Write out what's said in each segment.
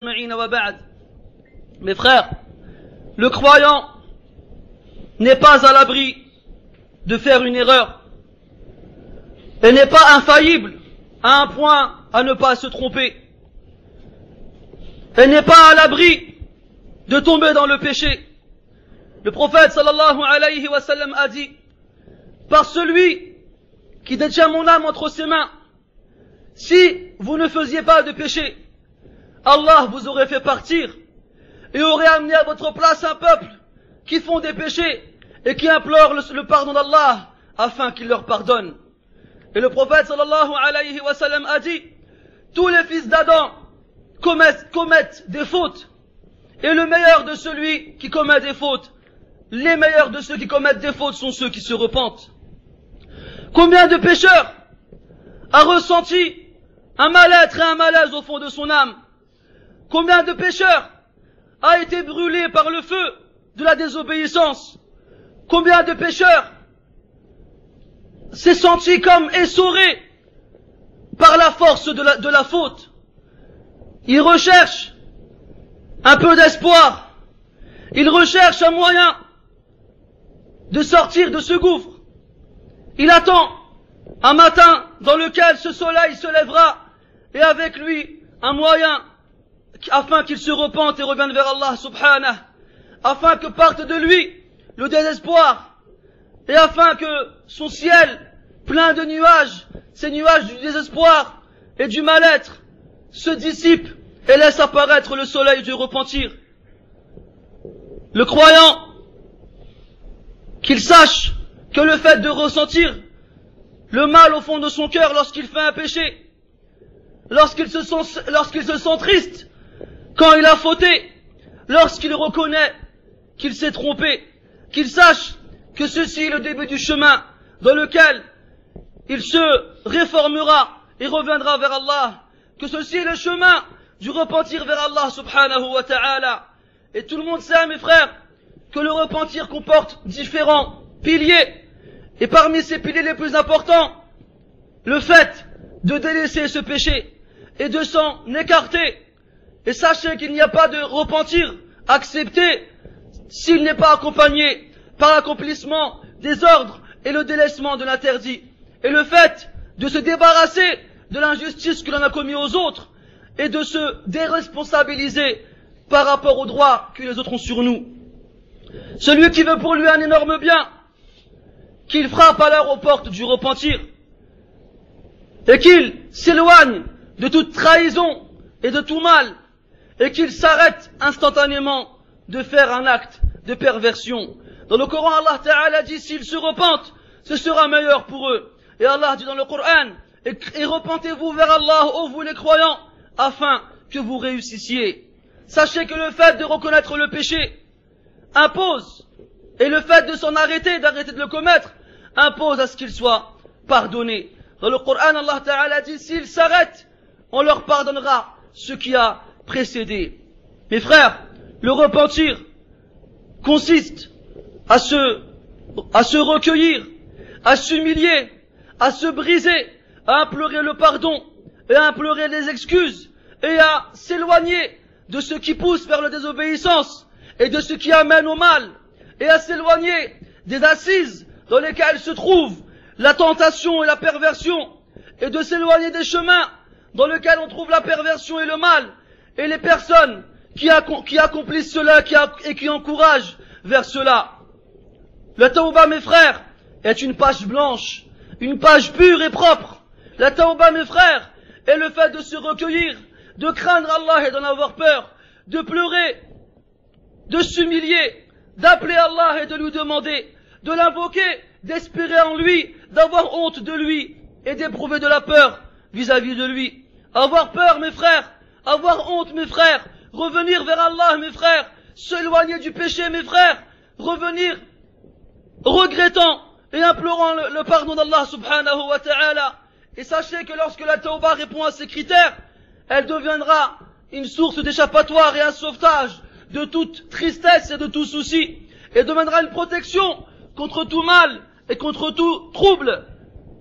Mes frères, le croyant n'est pas à l'abri de faire une erreur et n'est pas infaillible à un point à ne pas se tromper et n'est pas à l'abri de tomber dans le péché. Le prophète sallallahu alayhi wa sallam a dit: par celui qui détient mon âme entre ses mains, si vous ne faisiez pas de péché, Allah vous aurait fait partir et aurait amené à votre place un peuple qui font des péchés et qui implorent le pardon d'Allah afin qu'il leur pardonne. Et le prophète sallallahu alayhi wa sallam a dit: tous les fils d'Adam commettent des fautes, et le meilleur de celui qui commet des fautes, les meilleurs de ceux qui commettent des fautes sont ceux qui se repentent. Combien de pécheurs a ressenti un mal-être et un malaise au fond de son âme? Combien de pécheurs a été brûlé par le feu de la désobéissance? Combien de pécheurs s'est senti comme essoré par la force de la faute? Il recherche un peu d'espoir, il recherche un moyen de sortir de ce gouffre. Il attend un matin dans lequel ce soleil se lèvera et avec lui un moyen afin qu'il se repente et revienne vers Allah subhanahu, afin que parte de lui le désespoir et afin que son ciel plein de nuages, ces nuages du désespoir et du mal-être, se dissipent et laissent apparaître le soleil du repentir. Le croyant, qu'il sache que le fait de ressentir le mal au fond de son cœur lorsqu'il fait un péché, lorsqu'il se sent triste quand il a fauté, lorsqu'il reconnaît qu'il s'est trompé, qu'il sache que ceci est le début du chemin dans lequel il se réformera et reviendra vers Allah, que ceci est le chemin du repentir vers Allah subhanahu wa ta'ala. Et tout le monde sait, mes frères, que le repentir comporte différents piliers, et parmi ces piliers les plus importants, le fait de délaisser ce péché et de s'en écarter. Et sachez qu'il n'y a pas de repentir accepté s'il n'est pas accompagné par l'accomplissement des ordres et le délaissement de l'interdit. Et le fait de se débarrasser de l'injustice que l'on a commis aux autres et de se déresponsabiliser par rapport aux droits que les autres ont sur nous. Celui qui veut pour lui un énorme bien, qu'il frappe alors aux portes du repentir et qu'il s'éloigne de toute trahison et de tout mal, et qu'il s'arrête instantanément de faire un acte de perversion. Dans le Coran, Allah Ta'ala dit: s'ils se repentent, ce sera meilleur pour eux. Et Allah dit dans le Coran: et repentez-vous vers Allah, ô vous les croyants, afin que vous réussissiez. Sachez que le fait de reconnaître le péché impose, et le fait de s'en arrêter, d'arrêter de le commettre, impose à ce qu'il soit pardonné. Dans le Coran, Allah Ta'ala dit: s'ils s'arrêtent, on leur pardonnera ce qui a précédé. Mes frères, le repentir consiste à se recueillir, à s'humilier, à se briser, à implorer le pardon et à implorer les excuses et à s'éloigner de ce qui pousse vers la désobéissance et de ce qui amène au mal, et à s'éloigner des assises dans lesquelles se trouve la tentation et la perversion, et de s'éloigner des chemins dans lesquels on trouve la perversion et le mal, et les personnes qui accomplissent cela et qui encouragent vers cela. La tawba, mes frères, est une page blanche, une page pure et propre. La tawba, mes frères, est le fait de se recueillir, de craindre Allah et d'en avoir peur, de pleurer, de s'humilier, d'appeler Allah et de lui demander, de l'invoquer, d'espérer en lui, d'avoir honte de lui et d'éprouver de la peur vis-à-vis de lui. Avoir peur, mes frères, avoir honte, mes frères, revenir vers Allah, mes frères, s'éloigner du péché, mes frères, revenir regrettant et implorant le pardon d'Allah subhanahu wa ta'ala. Et sachez que lorsque la tawba répond à ces critères, elle deviendra une source d'échappatoire et un sauvetage de toute tristesse et de tout souci, et deviendra une protection contre tout mal et contre tout trouble,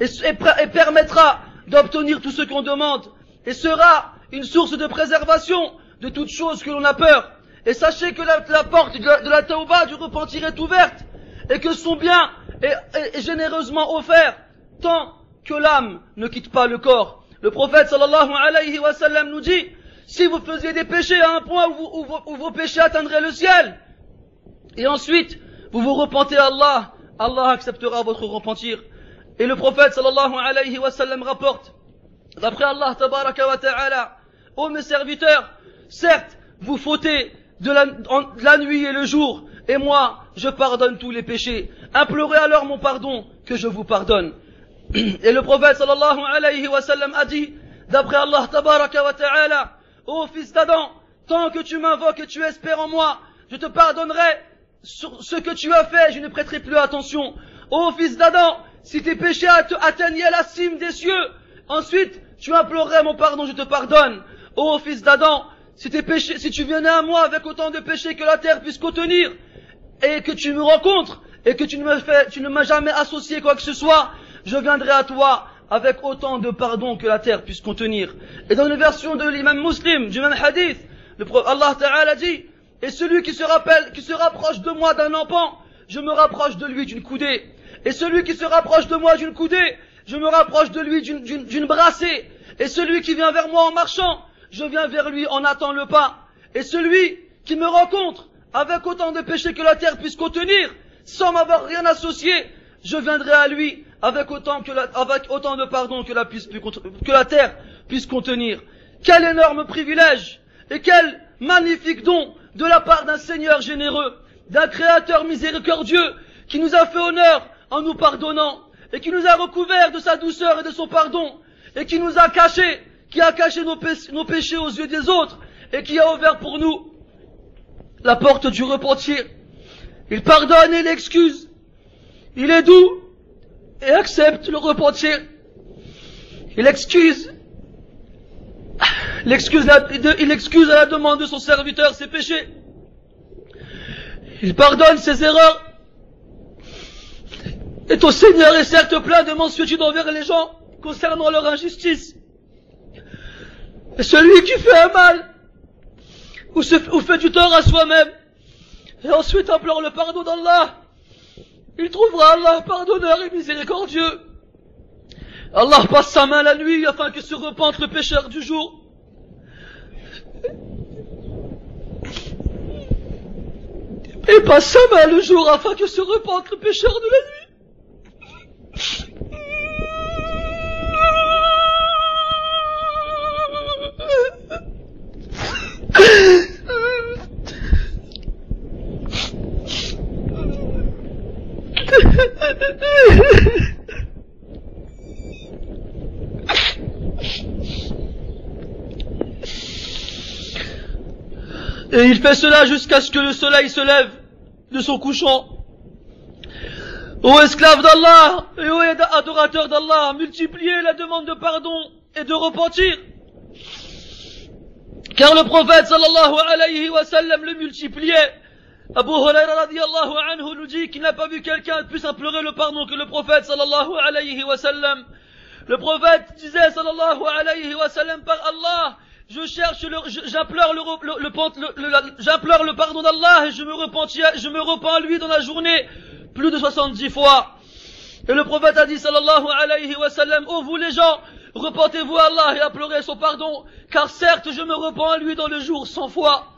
et permettra d'obtenir tout ce qu'on demande, et sera une source de préservation de toute chose que l'on a peur. Et sachez que la porte de la tauba, du repentir est ouverte, et que son bien est généreusement offert, tant que l'âme ne quitte pas le corps. Le prophète sallallahu alayhi wa sallam nous dit, si vous faisiez des péchés à un point où vos péchés atteindraient le ciel, et ensuite vous vous repentez à Allah, Allah acceptera votre repentir. Et le prophète sallallahu alayhi wa sallam rapporte, d'après Allah tabaraka wa ta'ala, ô mes serviteurs, certes, vous fautez de la nuit et le jour, et moi, je pardonne tous les péchés. Implorez alors mon pardon, que je vous pardonne. Et le prophète sallallahu alayhi wa sallam a dit, d'après Allah tabaraka wa ta'ala, ô fils d'Adam, tant que tu m'invoques et tu espères en moi, je te pardonnerai sur ce que tu as fait, je ne prêterai plus attention. Ô fils d'Adam, si tes péchés atteignaient la cime des cieux, ensuite tu implorerais mon pardon, je te pardonne. Ô fils d'Adam, si tu venais à moi avec autant de péchés que la terre puisse contenir, et que tu me rencontres, et que tu ne m'as jamais associé quoi que ce soit, je viendrai à toi avec autant de pardon que la terre puisse contenir. Et dans une version de l'imam Muslim, du même hadith, Allah Ta'ala dit, et celui qui se rapproche de moi d'un empan, je me rapproche de lui d'une coudée. Et celui qui se rapproche de moi d'une coudée, je me rapproche de lui d'une brassée. Et celui qui vient vers moi en marchant, je viens vers lui en hâtant le pas. Et celui qui me rencontre avec autant de péchés que la terre puisse contenir, sans m'avoir rien associé, je viendrai à lui avec autant de pardon que la terre puisse contenir. Quel énorme privilège et quel magnifique don de la part d'un Seigneur généreux, d'un Créateur miséricordieux qui nous a fait honneur en nous pardonnant et qui nous a recouverts de sa douceur et de son pardon et qui a caché nos péchés aux yeux des autres et qui a ouvert pour nous la porte du repentir. Il pardonne et il excuse. Il est doux et accepte le repentir. Il excuse à la demande de son serviteur ses péchés. Il pardonne ses erreurs. Et ton Seigneur est certes plein de mansuétude envers les gens concernant leur injustice. Et celui qui fait un mal ou fait du tort à soi-même et ensuite implore le pardon d'Allah, il trouvera Allah pardonneur et miséricordieux. Allah passe sa main la nuit afin que se repente le pécheur du jour. Et passe sa main le jour afin que se repente le pécheur de la nuit. Et il fait cela jusqu'à ce que le soleil se lève de son couchant. Ô esclaves d'Allah et ô adorateurs d'Allah, multipliez la demande de pardon et de repentir. Car le prophète sallallahu alayhi wa sallam le multipliait. Abu Hurayra radiyallahu anhu nous dit qu'il n'a pas vu quelqu'un puisse implorer le pardon que le prophète sallallahu alayhi wa sallam. Le prophète disait sallallahu alayhi wa sallam, par Allah, j'implore le pardon d'Allah et je me repens lui dans la journée plus de 70 fois. Et le prophète a dit sallallahu alayhi wa sallam, ô vous les gens, repentez-vous à Allah et implorez son pardon, car certes je me repens à lui dans le jour 100 fois.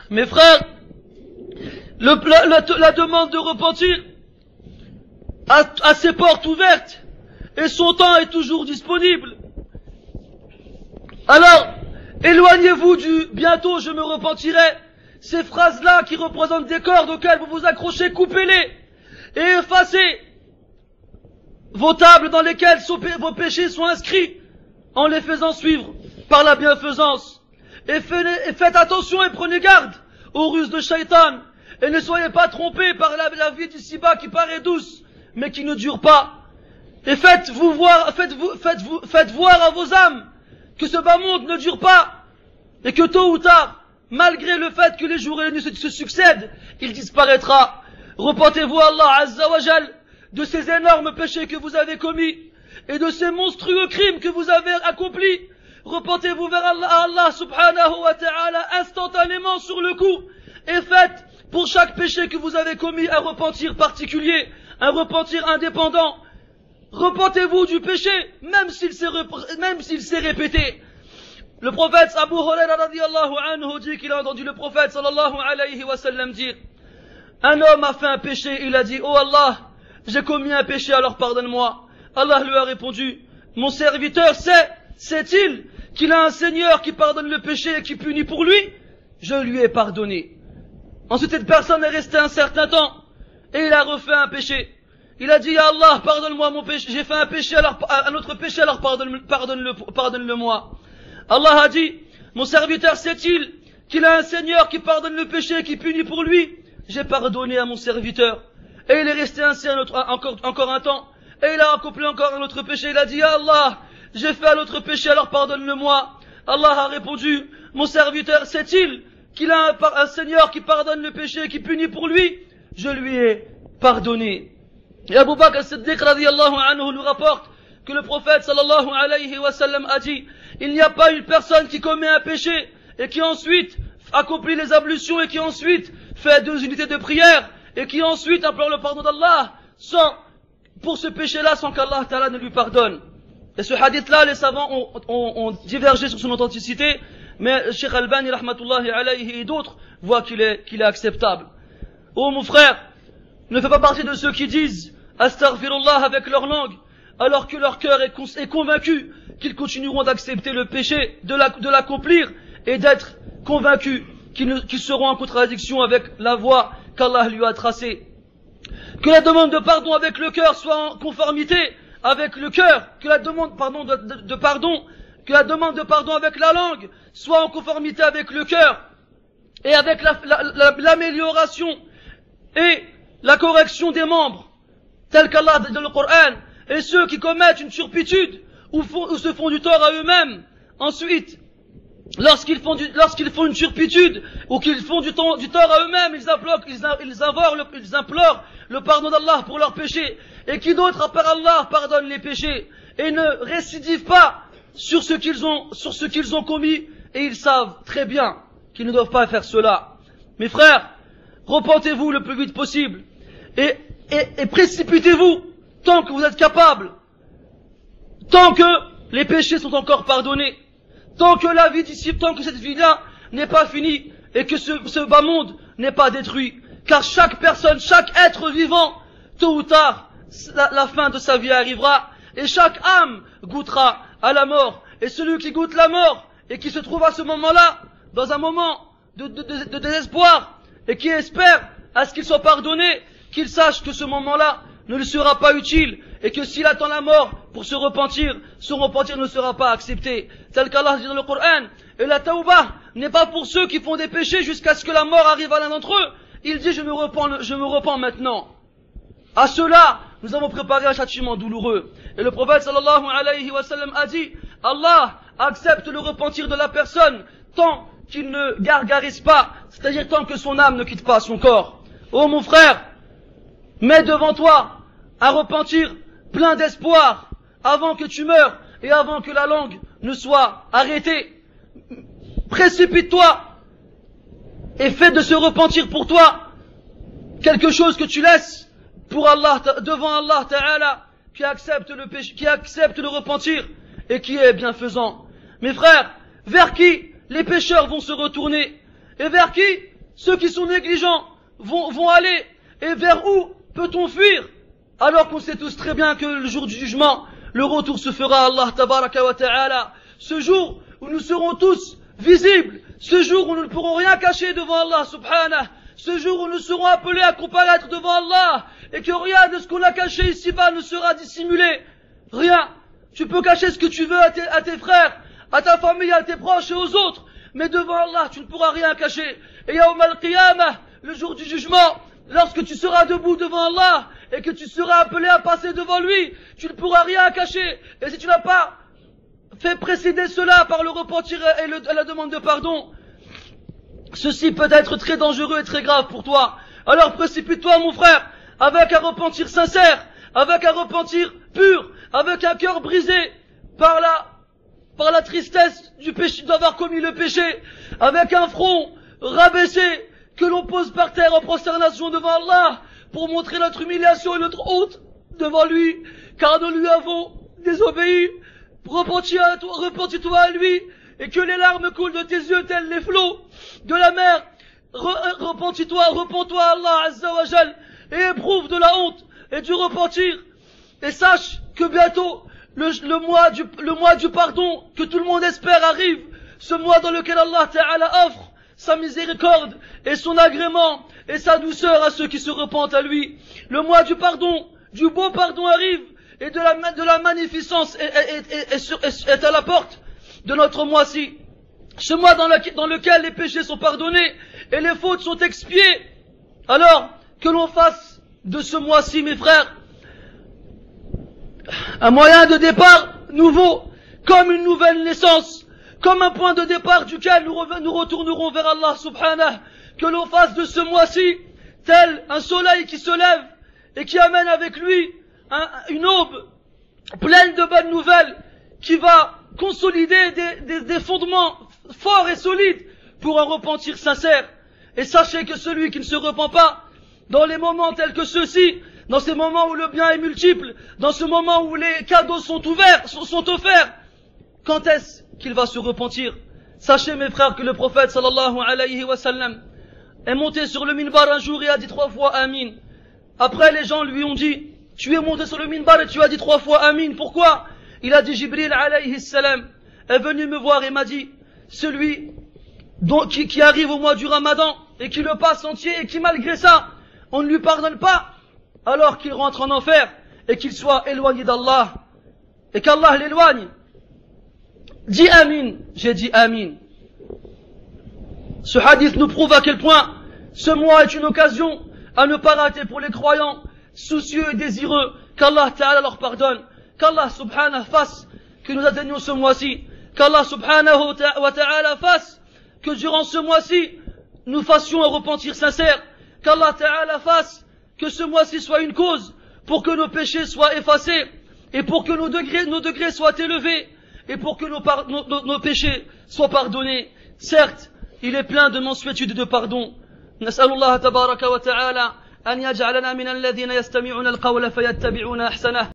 Mes frères, la demande de repentir a ses portes ouvertes et son temps est toujours disponible. Alors, éloignez-vous du « bientôt je me repentirai ». Ces phrases-là qui représentent des cordes auxquelles vous vous accrochez, coupez-les et effacez vos tables dans lesquelles vos péchés sont inscrits en les faisant suivre par la bienfaisance. Et faites attention et prenez garde aux ruses de Shaitan et ne soyez pas trompés par la vie d'ici-bas qui paraît douce mais qui ne dure pas. Et faites voir à vos âmes que ce bas monde ne dure pas et que tôt ou tard, malgré le fait que les jours et les nuits se succèdent, il disparaîtra. Repentez-vous à Allah Azza wa Jal de ces énormes péchés que vous avez commis et de ces monstrueux crimes que vous avez accomplis. repentez-vous vers Allah subhanahu wa ta'ala instantanément sur le coup, et faites pour chaque péché que vous avez commis un repentir particulier, un repentir indépendant. Repentez-vous du péché, même s'il s'est répété. Le prophète Abu Huraira radiyallahu anhu dit qu'il a entendu le prophète sallallahu alayhi wa sallam dire: un homme a fait un péché, il a dit: oh Allah, j'ai commis un péché, alors pardonne-moi. Allah lui a répondu: mon serviteur sait-il qu'il a un Seigneur qui pardonne le péché et qui punit pour lui? Je lui ai pardonné. Ensuite, cette personne est restée un certain temps et il a refait un péché. Il a dit: ya Allah, pardonne-moi mon péché, j'ai fait un péché, un autre péché, alors pardonne-le-moi. Allah a dit: mon serviteur sait-il qu'il a un Seigneur qui pardonne le péché et qui punit pour lui? J'ai pardonné à mon serviteur. Et il est resté ainsi encore un temps. Et il a accompli encore un autre péché. Il a dit: ya Allah, j'ai fait un autre péché, alors pardonne-le-moi. Allah a répondu: mon serviteur sait-il qu'il a un Seigneur qui pardonne le péché et qui punit pour lui? Je lui ai pardonné. Et Abu Bakr as-Siddiq radiyallahu anhu nous rapporte que le prophète sallallahu alayhi wa sallam a dit: il n'y a pas une personne qui commet un péché et qui ensuite accomplit les ablutions et qui ensuite fait 2 unités de prière et qui ensuite implore le pardon d'Allah pour ce péché-là sans qu'Allah Ta'ala ne lui pardonne. Et ce hadith-là, les savants ont divergé sur son authenticité, mais Cheikh Albani rahmatullahi alayhi et d'autres voient qu'il est acceptable. Oh mon frère, ne fais pas partie de ceux qui disent astaghfirullah avec leur langue, alors que leur cœur est convaincu qu'ils continueront d'accepter le péché, de l'accomplir, et d'être convaincus qu'ils seront en contradiction avec la voie qu'Allah lui a tracée. Que la demande de pardon avec le cœur soit en conformité avec le cœur, que la demande que la demande de pardon avec la langue soit en conformité avec le cœur, et avec l'amélioration et la correction des membres, tel qu'Allah dit dans le Coran. Et ceux qui commettent une turpitude ou se font du tort à eux-mêmes, ensuite, lorsqu'ils font une turpitude ou qu'ils font du tort à eux-mêmes, ils implorent le pardon d'Allah pour leurs péchés. Et qui d'autre à part Allah pardonne les péchés et ne récidive pas sur ce qu'ils ont commis, et ils savent très bien qu'ils ne doivent pas faire cela. Mes frères, repentez-vous le plus vite possible et précipitez-vous tant que vous êtes capables, tant que les péchés sont encore pardonnés, tant que la vie d'ici, tant que cette vie-là n'est pas finie et que ce bas monde n'est pas détruit. Car chaque personne, chaque être vivant, tôt ou tard, la fin de sa vie arrivera et chaque âme goûtera à la mort. Et celui qui goûte la mort et qui se trouve à ce moment-là, dans un moment de désespoir, et qui espère à ce qu'il soit pardonné, qu'il sache que ce moment-là ne lui sera pas utile, et que s'il attend la mort pour se repentir, son repentir ne sera pas accepté. Tel qu'Allah dit dans le Coran: et la tawbah n'est pas pour ceux qui font des péchés jusqu'à ce que la mort arrive à l'un d'entre eux. Il dit: je me repens maintenant. À cela, nous avons préparé un châtiment douloureux. Et le prophète sallallahu alayhi wa sallam a dit: Allah accepte le repentir de la personne tant qu'il ne gargarise pas, c'est-à-dire tant que son âme ne quitte pas son corps. Oh mon frère, mets devant toi un repentir plein d'espoir avant que tu meures et avant que la langue ne soit arrêtée. Précipite-toi et fais de ce repentir pour toi quelque chose que tu laisses pour Allah, devant Allah Ta'ala, qui accepte le péché, qui accepte le repentir et qui est bienfaisant. Mes frères, vers qui les pécheurs vont se retourner et vers qui ceux qui sont négligents vont aller, et vers où peut-on fuir alors qu'on sait tous très bien que le jour du jugement, le retour se fera à Allah Tabaraka wa Ta'ala, ce jour où nous serons tous visibles, ce jour où nous ne pourrons rien cacher devant Allah Subhanahu, ce jour où nous serons appelés à comparaître devant Allah, et que rien de ce qu'on a caché ici-bas ne sera dissimulé. Rien. Tu peux cacher ce que tu veux à tes frères, à ta famille, à tes proches et aux autres, mais devant Allah, tu ne pourras rien cacher. Et Yawm al-Qiyamah, le jour du jugement, lorsque tu seras debout devant Allah, et que tu seras appelé à passer devant lui, tu ne pourras rien cacher. Et si tu n'as pas fait précéder cela par le repentir et la demande de pardon, ceci peut être très dangereux et très grave pour toi. Alors précipite-toi mon frère, avec un repentir sincère, avec un repentir pur, avec un cœur brisé par par la tristesse du péché, d'avoir commis le péché, avec un front rabaissé, que l'on pose par terre en prosternation devant Allah, pour montrer notre humiliation et notre honte devant lui, car nous lui avons désobéi. Repentis-toi à lui, et que les larmes coulent de tes yeux tels les flots de la mer. Repens-toi à Allah Azza wa Jal, et éprouve de la honte et du repentir. Et sache que bientôt, le mois du pardon, que tout le monde espère arrive, ce mois dans lequel Allah Ta'ala offre sa miséricorde et son agrément et sa douceur à ceux qui se repentent à lui. Le mois du pardon, du beau pardon arrive, et de la magnificence est à la porte de notre mois-ci. Ce mois dans lequel les péchés sont pardonnés et les fautes sont expiées. Alors, que l'on fasse de ce mois-ci, mes frères, un moyen de départ nouveau, comme une nouvelle naissance, comme un point de départ duquel nous retournerons vers Allah subhanahu. Que l'on fasse de ce mois-ci tel un soleil qui se lève et qui amène avec lui une aube pleine de bonnes nouvelles, qui va consolider des fondements forts et solides pour un repentir sincère. Et sachez que celui qui ne se repent pas, dans les moments tels que ceux-ci, dans ces moments où le bien est multiple, dans ce moment où les cadeaux sont offerts, quand est-ce qu'il va se repentir? Sachez, mes frères, que le prophète sallallahu alayhi wa sallam est monté sur le minbar un jour et a dit 3 fois Amin. Après, les gens lui ont dit, tu es monté sur le minbar et tu as dit 3 fois Amin. Pourquoi? Il a dit, Jibril alayhi salam est venu me voir et m'a dit, celui qui arrive au mois du Ramadan et qui le passe entier et qui malgré ça, on ne lui pardonne pas, alors qu'il rentre en enfer et qu'il soit éloigné d'Allah et qu'Allah l'éloigne. Dis Amin. J'ai dit Amin. Ce hadith nous prouve à quel point ce mois est une occasion à ne pas rater pour les croyants soucieux et désireux qu'Allah Ta'ala leur pardonne, qu'Allah Subhanahu fasse que nous atteignions ce mois-ci, qu'Allah Subhanahu wa Ta'ala fasse que durant ce mois-ci nous fassions un repentir sincère, qu'Allah Ta'ala fasse que ce mois-ci soit une cause pour que nos péchés soient effacés et pour que nos degrés soient élevés et pour que nos péchés soient pardonnés. Certes, il est plein de mansuétude et de pardon. نسأل الله تبارك وتعالى أن يجعلنا من الذين يستمعون القول فيتبعون أحسنه